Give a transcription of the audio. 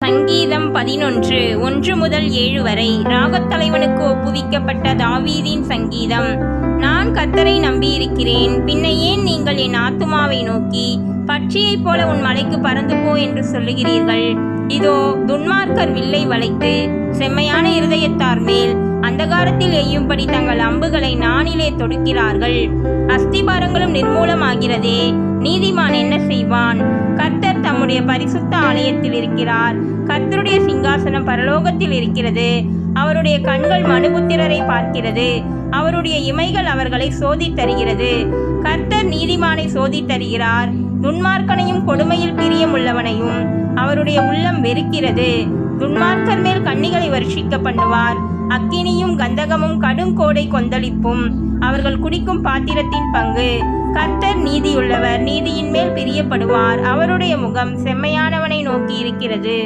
சங்கீதம் 11 1 முதல் 7 வரை. ராகத்தலைவனுக்கு ஒப்புவிக்கப்பட்ட தாவீதின் சங்கீதம். நான் கர்த்தரை நம்பியிருக்கிறேன், பின்ன ஏன் நீங்கள் என் ஆத்துமாவை நோக்கி பட்சியைப் போல உன் மலைக்கு பறந்து போ என்று சொல்லுகிறீர்கள்? இதோ துன்மார்க்கர் வில்லை வளைத்து செம்மையான இருதயத்தார் மேல் அந்தகாரத்தில் எய்யும்படி தங்கள் அம்புகளை நாணிலே தொடுக்கிறார்கள். அஸ்திபாரங்களும் நிர்மூலமாகிறதே, நீதிமான் என்ன செய்வான்? கர்த்தர் தம்முடைய பரிசுத்த ஆலயத்தில் இருக்கிறார். கர்த்தருடைய சிங்காசனம் பரலோகத்தில் இருக்கிறது. அவருடைய கண்கள் மனுபுத்திரரை பார்க்கிறது. அவருடைய இமைகள் அவர்களை சோதித்தருகிறது. கர்த்தர் நீதிமானை சோதித்தருகிறார். துன்மார்க்கனையும் கொடுமையில் பிரியமுள்ளவனையும் அவருடைய உள்ளம் வெறுக்கிறது. துன்மார்க்கர் மேல் கண்ணிகளை வருஷிக்க பண்ணுவார். அக்கினியும் கந்தகமும் கடுங்கோடை கொந்தளிப்பும் அவர்கள் குடிக்கும் பாத்திரத்தின் பங்கு. கர்த்தர் நீதியுள்ளவர், நீதியின் மேல் பிரியப்படுவார். அவருடைய முகம் செம்மையானவனை நோக்கி இருக்கிறது.